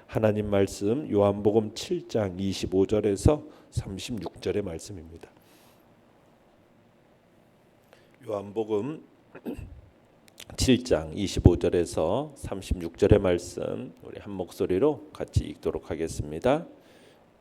하나님 말씀 요한복음 7장 25절에서 36절의 말씀입니다. 요한복음 7장 25절에서 36절의 말씀 우리 한 목소리로 같이 읽도록 하겠습니다.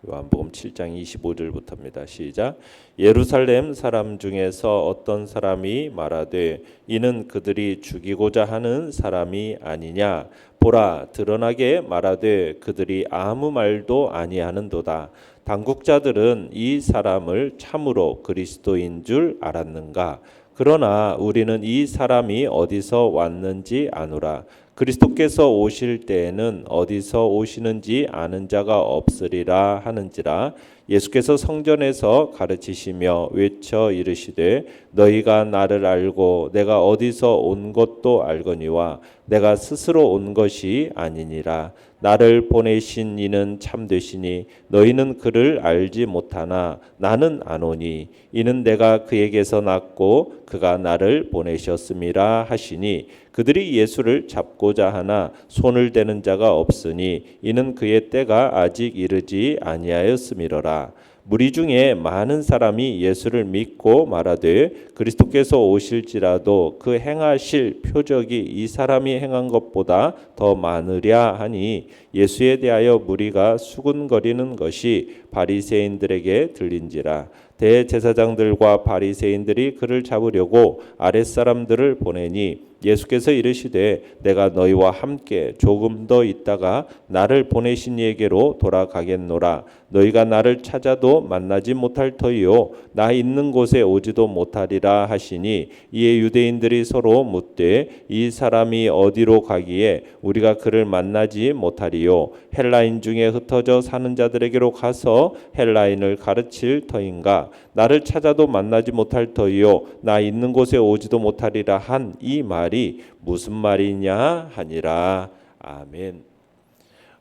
요한복음 7장 25절부터입니다. 시작. 예루살렘 사람 중에서 어떤 사람이 말하되 이는 그들이 죽이고자 하는 사람이 아니냐. 보라, 드러나게 말하되 그들이 아무 말도 아니하는도다. 당국자들은 이 사람을 참으로 그리스도인 줄 알았는가. 그러나 우리는 이 사람이 어디서 왔는지 아노라. 그리스도께서 오실 때에는 어디서 오시는지 아는 자가 없으리라 하는지라. 예수께서 성전에서 가르치시며 외쳐 이르시되 너희가 나를 알고 내가 어디서 온 것도 알거니와 내가 스스로 온 것이 아니니라. 나를 보내신 이는 참되시니 너희는 그를 알지 못하나 나는 아노니 이는 내가 그에게서 났고 그가 나를 보내셨음이라 하시니 그들이 예수를 잡고자 하나 손을 대는 자가 없으니 이는 그의 때가 아직 이르지 아니하였음이로라. 무리 중에 많은 사람이 예수를 믿고 말하되 그리스도께서 오실지라도 그 행하실 표적이 이 사람이 행한 것보다 더 많으랴 하니 예수에 대하여 무리가 수군거리는 것이 바리새인들에게 들린지라. 대제사장들과 바리새인들이 그를 잡으려고 아랫사람들을 보내니 예수께서 이르시되 내가 너희와 함께 조금 더 있다가 나를 보내신 이에게로 돌아가겠노라. 너희가 나를 찾아도 만나지 못할 터이요 나 있는 곳에 오지도 못하리라 하시니 이에 유대인들이 서로 묻되 이 사람이 어디로 가기에 우리가 그를 만나지 못하리요. 헬라인 중에 흩어져 사는 자들에게로 가서 헬라인을 가르칠 터인가. 나를 찾아도 만나지 못할 터이요 나 있는 곳에 오지도 못하리라 한 이 말이 무슨 말이냐 하니라. 아멘.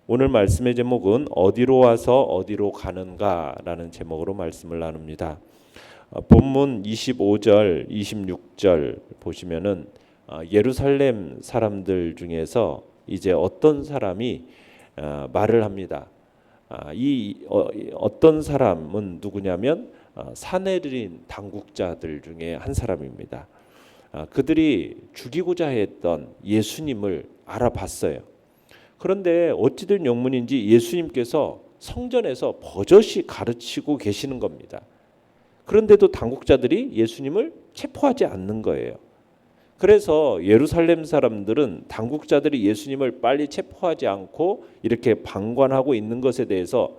오늘 말씀의 제목은 어디로 와서 어디로 가는가라는 제목으로 말씀을 나눕니다. 본문 25절, 26절 보시면은 예루살렘 사람들 중에서 이제 어떤 사람이 말을 합니다. 어떤 사람은 누구냐면 사내들인 당국자들 중에 한 사람입니다. 그들이 죽이고자 했던 예수님을 알아봤어요. 그런데 어찌된 영문인지 예수님께서 성전에서 버젓이 가르치고 계시는 겁니다. 그런데도 당국자들이 예수님을 체포하지 않는 거예요. 그래서 예루살렘 사람들은 당국자들이 예수님을 빨리 체포하지 않고 이렇게 방관하고 있는 것에 대해서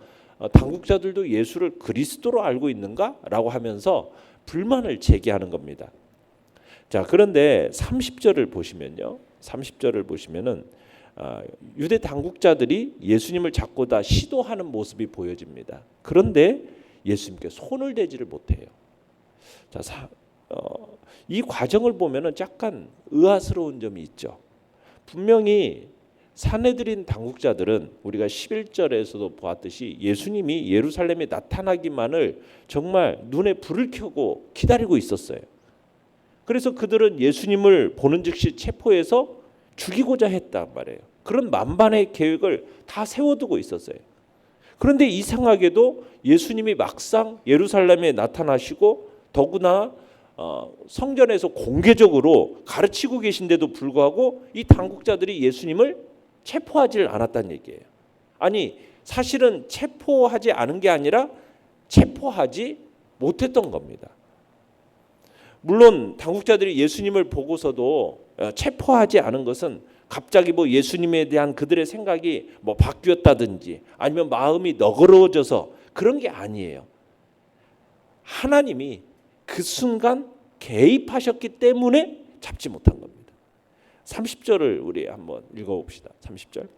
당국자들도 예수를 그리스도로 알고 있는가라고 하면서 불만을 제기하는 겁니다. 자, 그런데 30절을 보시면요. 30절을 보시면은 유대 당국자들이 예수님을 잡고다 시도하는 모습이 보여집니다. 그런데 예수님께 손을 대지를 못해요. 자, 이 과정을 보면은 약간 의아스러운 점이 있죠. 분명히 사내들인 당국자들은 우리가 11절에서도 보았듯이 예수님이 예루살렘에 나타나기만을 정말 눈에 불을 켜고 기다리고 있었어요. 그래서 그들은 예수님을 보는 즉시 체포해서 죽이고자 했단 말이에요. 그런 만반의 계획을 다 세워두고 있었어요. 그런데 이상하게도 예수님이 막상 예루살렘에 나타나시고 더구나 성전에서 공개적으로 가르치고 계신데도 불구하고 이 당국자들이 예수님을 체포하지를 않았다는 얘기예요. 아니 사실은 체포하지 않은 게 아니라 체포하지 못했던 겁니다. 물론 당국자들이 예수님을 보고서도 체포하지 않은 것은 갑자기 뭐 예수님에 대한 그들의 생각이 뭐 바뀌었다든지 아니면 마음이 너그러워져서 그런 게 아니에요. 하나님이 그 순간 개입하셨기 때문에 잡지 못한 겁니다. 30절을 우리 한번 읽어봅시다. 30절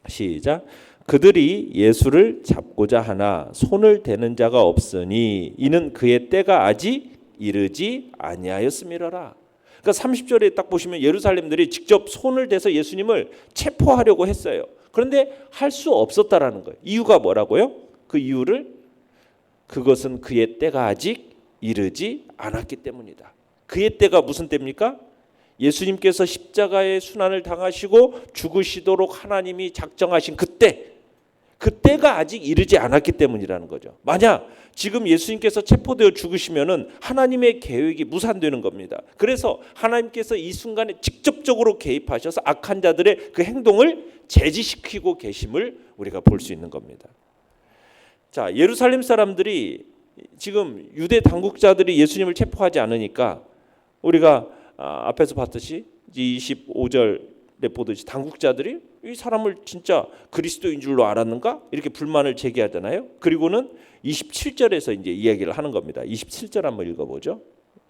시작. 그들이 예수를 잡고자 하나 손을 대는 자가 없으니 이는 그의 때가 아직 이르지 아니하였음이로라. 그러니까 30절에 딱 보시면 예루살렘들이 직접 손을 대서 예수님을 체포하려고 했어요. 그런데 할 수 없었다라는 거예요. 이유가 뭐라고요? 그 이유를 그것은 그의 때가 아직 이르지 않았기 때문이다. 그의 때가 무슨 때입니까? 예수님께서 십자가의 순환을 당하시고 죽으시도록 하나님이 작정하신 그때가 아직 이르지 않았기 때문이라는 거죠. 만약 지금 예수님께서 체포되어 죽으시면은 하나님의 계획이 무산되는 겁니다. 그래서 하나님께서 이 순간에 직접적으로 개입하셔서 악한 자들의 그 행동을 제지시키고 계심을 우리가 볼 수 있는 겁니다. 자, 예루살렘 사람들이 지금 유대 당국자들이 예수님을 체포하지 않으니까 우리가 앞에서 봤듯이 25절에 보듯이 당국자들이 이 사람을 진짜 그리스도인 줄로 알았는가? 이렇게 불만을 제기하잖아요. 그리고는 27절에서 이제 이야기를 하는 겁니다. 27절 한번 읽어보죠.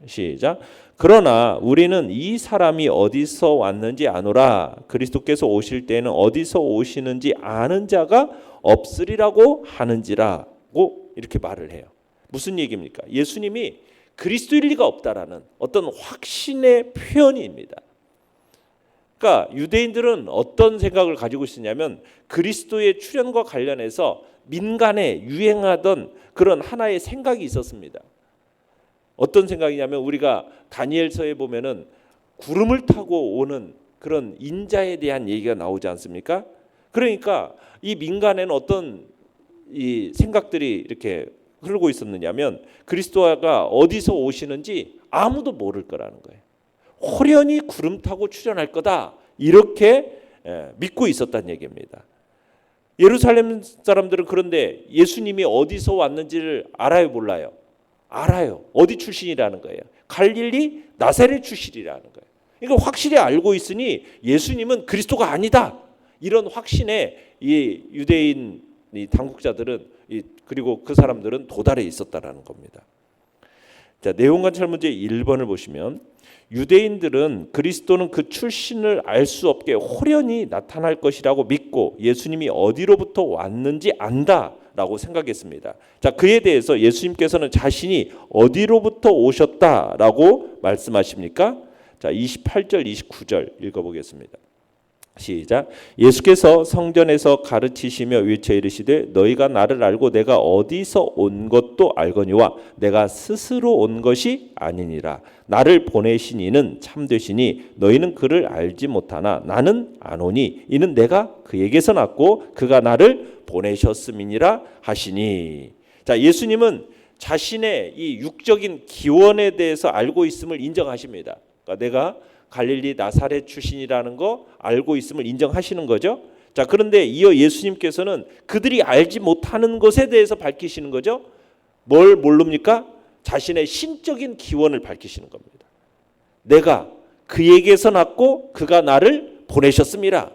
시작. 그러나 우리는 이 사람이 어디서 왔는지 아노라. 그리스도께서 오실 때에는 어디서 오시는지 아는 자가 없으리라고 하는지라고 이렇게 말을 해요. 무슨 얘기입니까? 예수님이 그리스도일 리가 없다라는 어떤 확신의 표현입니다. 그러니까 유대인들은 어떤 생각을 가지고 있었냐면 그리스도의 출현과 관련해서 민간에 유행하던 그런 하나의 생각이 있었습니다. 어떤 생각이냐면 우리가 다니엘서에 보면은 구름을 타고 오는 그런 인자에 대한 얘기가 나오지 않습니까? 그러니까 이 민간에는 어떤 이 생각들이 이렇게 흐르고 있었느냐면 그리스도가 어디서 오시는지 아무도 모를 거라는 거예요. 호련히 구름 타고 출현할 거다 이렇게 믿고 있었다는 얘기입니다. 예루살렘 사람들은 그런데 예수님이 어디서 왔는지를 알아요, 몰라요? 알아요. 어디 출신이라는 거예요? 갈릴리 나사렛 출신이라는 거예요. 그러니까 확실히 알고 있으니 예수님은 그리스도가 아니다. 이런 확신에 이 유대인 이 당국자들은 그리고 그 사람들은 도달해 있었다라는 겁니다. 자, 내용관찰 문제 1번을 보시면 유대인들은 그리스도는 그 출신을 알 수 없게 호련히 나타날 것이라고 믿고 예수님이 어디로부터 왔는지 안다라고 생각했습니다. 자, 그에 대해서 예수님께서는 자신이 어디로부터 오셨다라고 말씀하십니까? 자, 28절 29절 읽어보겠습니다. 시작. 예수께서 성전에서 가르치시며 외쳐 이르시되 너희가 나를 알고 내가 어디서 온 것도 알거니와 내가 스스로 온 것이 아니니라. 나를 보내신 이는 참되시니 너희는 그를 알지 못하나 나는 아노니 이는 내가 그에게서 났고 그가 나를 보내셨음이니라 하시니. 자, 예수님은 자신의 이 육적인 기원에 대해서 알고 있음을 인정하십니다. 그러니까 내가 갈릴리 나사렛 출신이라는 거 알고 있음을 인정하시는 거죠. 자, 그런데 이어 예수님께서는 그들이 알지 못하는 것에 대해서 밝히시는 거죠. 뭘 모릅니까? 자신의 신적인 기원을 밝히시는 겁니다. 내가 그에게서 났고 그가 나를 보내셨습니다.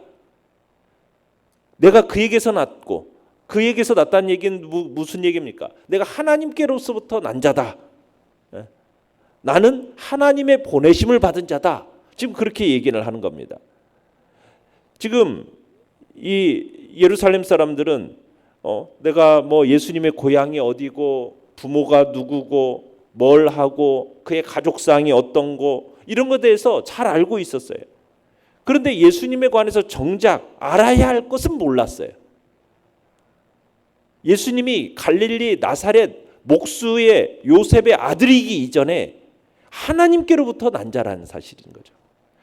내가 그에게서 났고 그에게서 났다는 얘기는 무슨 얘기입니까? 내가 하나님께로서부터 난 자다. 나는 하나님의 보내심을 받은 자다. 지금 그렇게 얘기를 하는 겁니다. 지금 이 예루살렘 사람들은 내가 뭐 예수님의 고향이 어디고 부모가 누구고 뭘 하고 그의 가족상이 어떤 거 이런 것에 대해서 잘 알고 있었어요. 그런데 예수님에 관해서 정작 알아야 할 것은 몰랐어요. 예수님이 갈릴리 나사렛 목수의 요셉의 아들이기 이전에 하나님께로부터 난 자라는 사실인 거죠.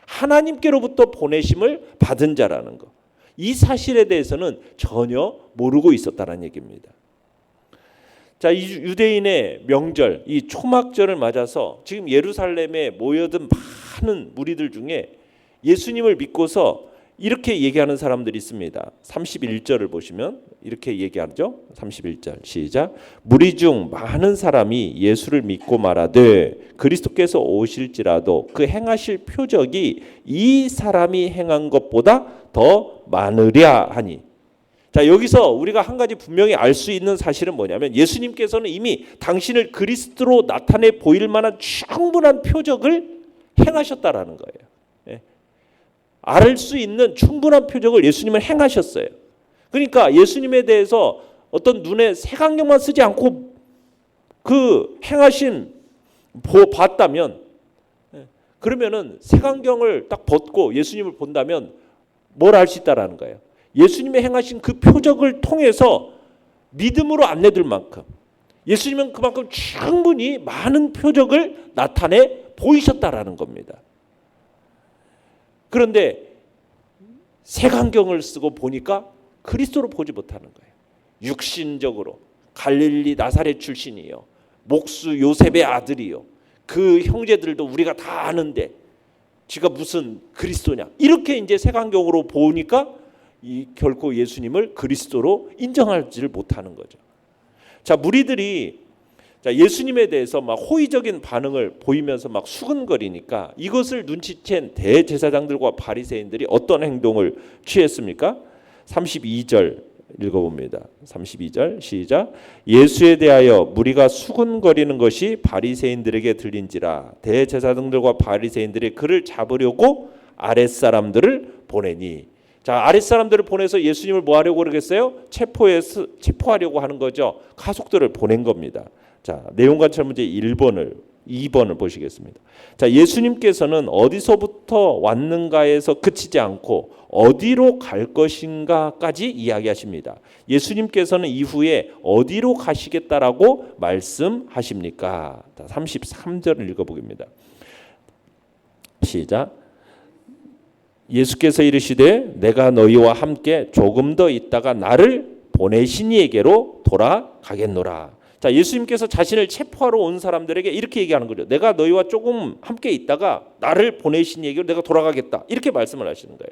하나님께로부터 보내심을 받은 자라는 것. 이 사실에 대해서는 전혀 모르고 있었다는 얘기입니다. 자, 이 유대인의 명절, 이 초막절을 맞아서 지금 예루살렘에 모여든 많은 무리들 중에 예수님을 믿고서 이렇게 얘기하는 사람들이 있습니다. 31절을 보시면 이렇게 얘기하죠. 31절 시작. 무리 중 많은 사람이 예수를 믿고 말하되 그리스도께서 오실지라도 그 행하실 표적이 이 사람이 행한 것보다 더 많으랴 하니. 자, 여기서 우리가 한 가지 분명히 알 수 있는 사실은 뭐냐면 예수님께서는 이미 당신을 그리스도로 나타내 보일 만한 충분한 표적을 행하셨다라는 거예요. 알 수 있는 충분한 표적을 예수님은 행하셨어요. 그러니까 예수님에 대해서 어떤 눈에 색안경만 쓰지 않고 그 행하신 봤다면, 그러면은 색안경을 딱 벗고 예수님을 본다면 뭘 알 수 있다라는 거예요. 예수님의 행하신 그 표적을 통해서 믿음으로 안내될 만큼 예수님은 그만큼 충분히 많은 표적을 나타내 보이셨다라는 겁니다. 그런데 색안경을 쓰고 보니까 그리스도로 보지 못하는 거예요. 육신적으로 갈릴리 나사렛 출신이요, 목수 요셉의 아들이요, 그 형제들도 우리가 다 아는데 지가 무슨 그리스도냐, 이렇게 이제 색안경으로 보니까 결코 예수님을 그리스도로 인정하지를 못하는 거죠. 자, 무리들이 예수님에 대해서 막 호의적인 반응을 보이면서 막 수근거리니까 이것을 눈치챈 대제사장들과 바리새인들이 어떤 행동을 취했습니까? 32절 읽어봅니다. 32절 시작. 예수에 대하여 무리가 수군거리는 것이 바리새인들에게 들린지라 대제사장들과 바리새인들이 그를 잡으려고 아랫사람들을 보내니. 자, 아랫사람들을 보내서 예수님을 뭐 하려고 그러겠어요? 체포하려고 하는 거죠. 가족들을 보낸 겁니다. 자, 내용관찰 문제 2번을 보시겠습니다. 자, 예수님께서는 어디서부터 왔는가에서 그치지 않고 어디로 갈 것인가까지 이야기하십니다. 예수님께서는 이후에 어디로 가시겠다라고 말씀하십니까? 33절을 읽어보겠습니다. 시작. 예수께서 이르시되 내가 너희와 함께 조금 더 있다가 나를 보내신 이에게로 돌아가겠노라. 자, 예수님께서 자신을 체포하러 온 사람들에게 이렇게 얘기하는 거죠. 내가 너희와 조금 함께 있다가 나를 보내신 이에게로 내가 돌아가겠다, 이렇게 말씀을 하시는 거예요.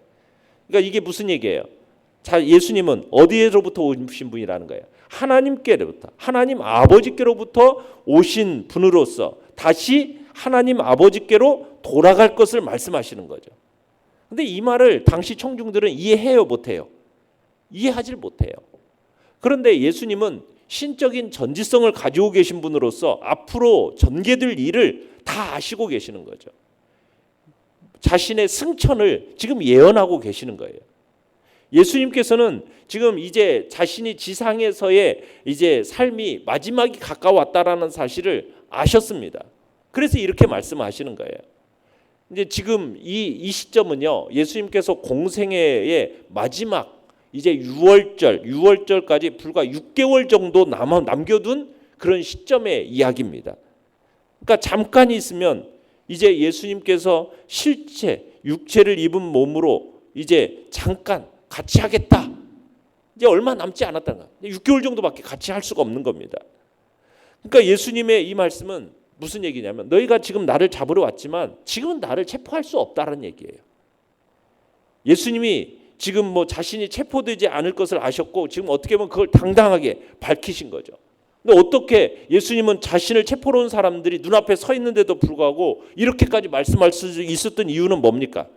그러니까 이게 무슨 얘기예요? 자, 예수님은 어디에로부터 오신 분이라는 거예요? 하나님께로부터, 하나님 아버지께로부터 오신 분으로서 다시 하나님 아버지께로 돌아갈 것을 말씀하시는 거죠. 근데 이 말을 당시 청중들은 이해해요, 못해요? 이해하지 못해요. 그런데 예수님은 신적인 전지성을 가지고 계신 분으로서 앞으로 전개될 일을 다 아시고 계시는 거죠. 자신의 승천을 지금 예언하고 계시는 거예요. 예수님께서는 지금 이제 자신이 지상에서의 이제 삶이 마지막이 가까웠다라는 사실을 아셨습니다. 그래서 이렇게 말씀하시는 거예요. 이제 지금 이 시점은요, 예수님께서 공생애의 마지막 이제 6월절까지 불과 6개월 정도 남겨둔 그런 시점의 이야기입니다. 그러니까 잠깐 있으면 이제 예수님께서 실체, 육체를 입은 몸으로 이제 잠깐 같이 하겠다. 이제 얼마 남지 않았다는 거예요. 6개월 정도밖에 같이 할 수가 없는 겁니다. 그러니까 예수님의 이 말씀은 무슨 얘기냐면 너희가 지금 나를 잡으러 왔지만 지금은 나를 체포할 수 없다는 얘기예요. 예수님이 지금 뭐 자신이 체포되지 않을 것을 아셨고 지금 어떻게 보면 그걸 당당하게 밝히신 거죠. 근데 어떻게 예수님은 자신을 체포로 온 사람들이 눈앞에 서 있는데도 불구하고 이렇게까지 말씀할 수 있었던 이유는 뭡니까?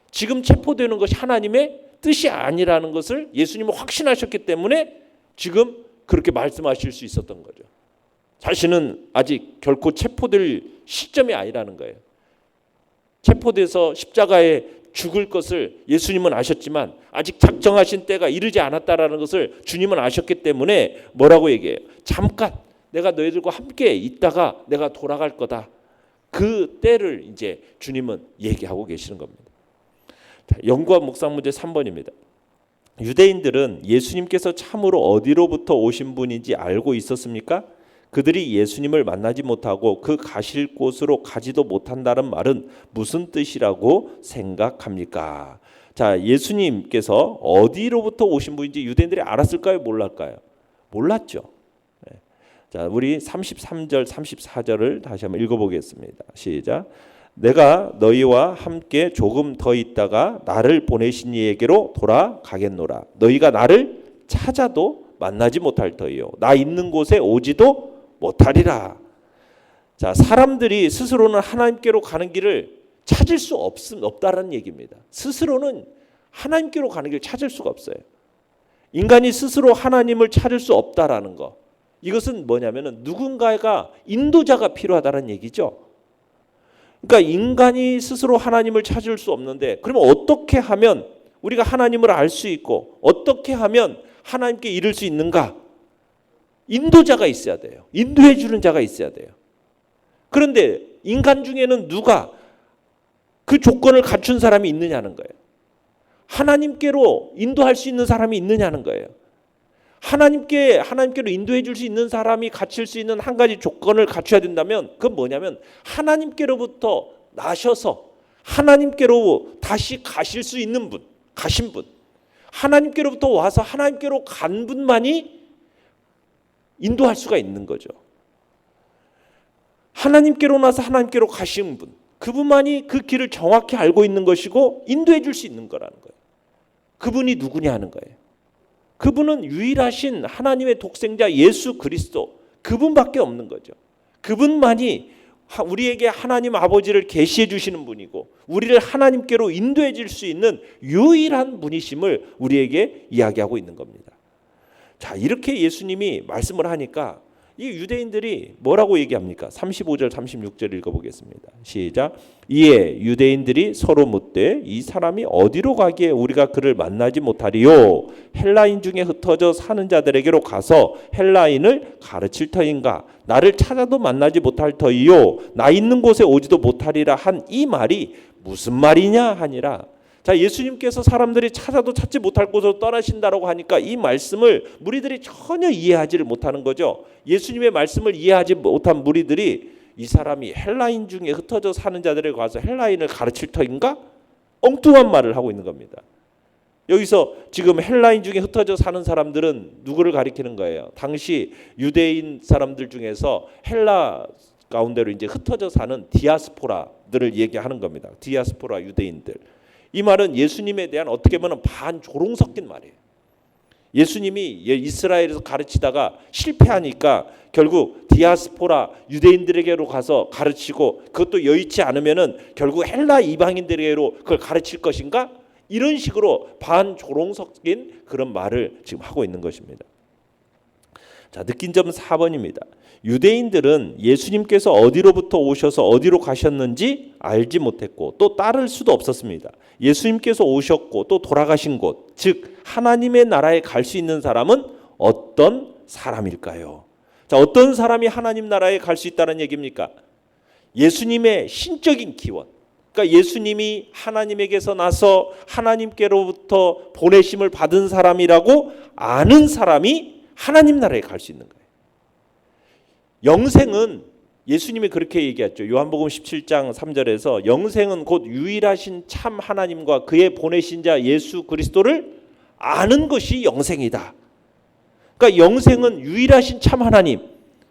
지금 체포되는 것이 하나님의 뜻이 아니라는 것을 예수님은 확신하셨기 때문에 지금 그렇게 말씀하실 수 있었던 거죠. 자신은 아직 결코 체포될 시점이 아니라는 거예요. 체포돼서 십자가에 죽을 것을 예수님은 아셨지만 아직 작정하신 때가 이르지 않았다라는 것을 주님은 아셨기 때문에 뭐라고 얘기해요? 잠깐 내가 너희들과 함께 있다가 내가 돌아갈 거다. 그 때를 이제 주님은 얘기하고 계시는 겁니다. 연구와 묵상 문제 3번입니다. 유대인들은 예수님께서 참으로 어디로부터 오신 분인지 알고 있었습니까? 그들이 예수님을 만나지 못하고 그 가실 곳으로 가지도 못한다는 말은 무슨 뜻이라고 생각합니까? 자, 예수님께서 어디로부터 오신 분인지 유대인들이 알았을까요? 몰랐을까요? 몰랐죠. 자, 우리 33절, 34절을 다시 한번 읽어보겠습니다. 시작. 내가 너희와 함께 조금 더 있다가 나를 보내신 이에게로 돌아가겠노라. 너희가 나를 찾아도 만나지 못할 터이요. 나 있는 곳에 오지도 못하리라. 자, 사람들이 스스로는 하나님께로 가는 길을 찾을 수 없다라는 얘기입니다. 스스로는 하나님께로 가는 길을 찾을 수가 없어요. 인간이 스스로 하나님을 찾을 수 없다라는 거. 이것은 뭐냐면은 누군가가 인도자가 필요하다는 얘기죠. 그러니까 인간이 스스로 하나님을 찾을 수 없는데 그러면 어떻게 하면 우리가 하나님을 알 수 있고 어떻게 하면 하나님께 이를 수 있는가? 인도자가 있어야 돼요. 인도해 주는 자가 있어야 돼요. 그런데 인간 중에는 누가 그 조건을 갖춘 사람이 있느냐는 거예요. 하나님께로 인도할 수 있는 사람이 있느냐는 거예요. 하나님께로 인도해 줄 수 있는 사람이 갖출 수 있는 한 가지 조건을 갖춰야 된다면 그건 뭐냐면 하나님께로부터 나셔서 하나님께로 다시 가실 수 있는 분, 가신 분, 하나님께로부터 와서 하나님께로 간 분만이 인도할 수가 있는 거죠. 하나님께로 나서 하나님께로 가신 분, 그분만이 그 길을 정확히 알고 있는 것이고 인도해 줄 수 있는 거라는 거예요. 그분이 누구냐 하는 거예요. 그분은 유일하신 하나님의 독생자 예수 그리스도, 그분밖에 없는 거죠. 그분만이 우리에게 하나님 아버지를 계시해 주시는 분이고 우리를 하나님께로 인도해 줄 수 있는 유일한 분이심을 우리에게 이야기하고 있는 겁니다. 자, 이렇게 예수님이 말씀을 하니까 이 유대인들이 뭐라고 얘기합니까? 35절 36절 읽어보겠습니다. 시작. 이에 유대인들이 서로 묻되 이 사람이 어디로 가기에 우리가 그를 만나지 못하리요? 헬라인 중에 흩어져 사는 자들에게로 가서 헬라인을 가르칠 터인가? 나를 찾아도 만나지 못할 터이요? 나 있는 곳에 오지도 못하리라 한 이 말이 무슨 말이냐 하니라. 자, 예수님께서 사람들이 찾아도 찾지 못할 곳으로 떠나신다라고 하니까 이 말씀을 무리들이 전혀 이해하지를 못하는 거죠. 예수님의 말씀을 이해하지 못한 무리들이 이 사람이 헬라인 중에 흩어져 사는 자들에게 가서 헬라인을 가르칠 터인가? 엉뚱한 말을 하고 있는 겁니다. 여기서 지금 헬라인 중에 흩어져 사는 사람들은 누구를 가리키는 거예요? 당시 유대인 사람들 중에서 헬라 가운데로 이제 흩어져 사는 디아스포라들을 얘기하는 겁니다. 디아스포라 유대인들. 이 말은 예수님에 대한 어떻게 보면 반조롱 섞인 말이에요. 예수님이 이스라엘에서 가르치다가 실패하니까 결국 디아스포라 유대인들에게로 가서 가르치고 그것도 여의치 않으면은 결국 헬라 이방인들에게로 그걸 가르칠 것인가? 이런 식으로 반조롱 섞인 그런 말을 지금 하고 있는 것입니다. 자, 느낀 점 4번입니다. 유대인들은 예수님께서 어디로부터 오셔서 어디로 가셨는지 알지 못했고 또 따를 수도 없었습니다. 예수님께서 오셨고 또 돌아가신 곳, 즉 하나님의 나라에 갈 수 있는 사람은 어떤 사람일까요? 자, 어떤 사람이 하나님 나라에 갈 수 있다는 얘기입니까? 예수님의 신적인 기원. 그러니까 예수님이 하나님에게서 나서 하나님께로부터 보내심을 받은 사람이라고 아는 사람이 하나님 나라에 갈 수 있는 거예요. 영생은 예수님이 그렇게 얘기했죠. 요한복음 17장 3절에서 영생은 곧 유일하신 참 하나님과 그의 보내신 자 예수 그리스도를 아는 것이 영생이다. 그러니까 영생은 유일하신 참 하나님,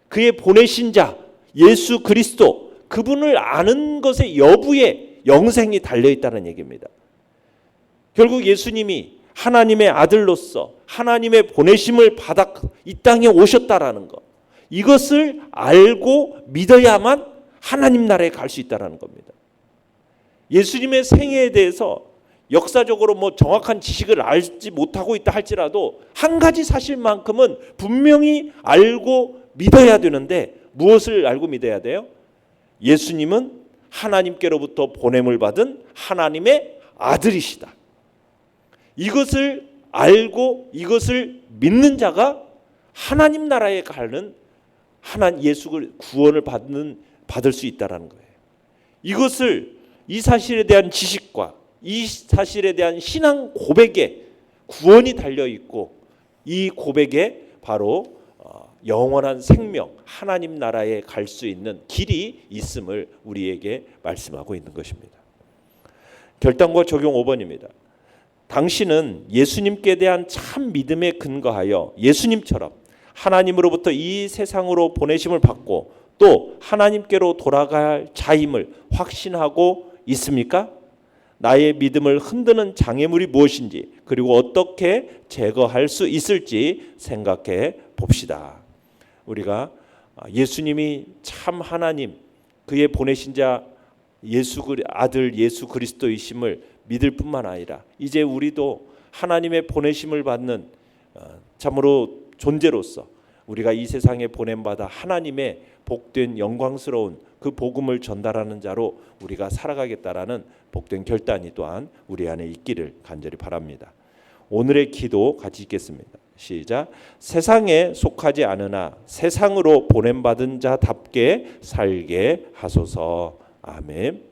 그의 보내신 자 예수 그리스도, 그분을 아는 것의 여부에 영생이 달려있다는 얘기입니다. 결국 예수님이 하나님의 아들로서 하나님의 보내심을 받아 이 땅에 오셨다라는 것, 이것을 알고 믿어야만 하나님 나라에 갈 수 있다는 겁니다. 예수님의 생애에 대해서 역사적으로 정확한 지식을 알지 못하고 있다 할지라도 한 가지 사실만큼은 분명히 알고 믿어야 되는데 무엇을 알고 믿어야 돼요? 예수님은 하나님께로부터 보냄을 받은 하나님의 아들이시다. 이것을 알고 이것을 믿는 자가 하나님 나라에 가는 예수를 구원을 받을 수 있다라는 거예요. 이 사실에 대한 지식과 이 사실에 대한 신앙 고백에 구원이 달려 있고 이 고백에 바로 영원한 생명, 하나님 나라에 갈 수 있는 길이 있음을 우리에게 말씀하고 있는 것입니다. 결단과 적용 5번입니다. 당신은 예수님께 대한 참 믿음에 근거하여 예수님처럼 하나님으로부터 이 세상으로 보내심을 받고 또 하나님께로 돌아갈 자임을 확신하고 있습니까? 나의 믿음을 흔드는 장애물이 무엇인지 그리고 어떻게 제거할 수 있을지 생각해 봅시다. 우리가 예수님이 참 하나님, 그의 보내신 자 아들 예수 그리스도이심을 믿을 뿐만 아니라 이제 우리도 하나님의 보내심을 받는 참으로 존재로서 우리가 이 세상에 보냄받아 하나님의 복된 영광스러운 그 복음을 전달하는 자로 우리가 살아가겠다라는 복된 결단이 또한 우리 안에 있기를 간절히 바랍니다. 오늘의 기도 같이 읽겠습니다. 시작. 세상에 속하지 않으나 세상으로 보냄받은 자답게 살게 하소서. 아멘.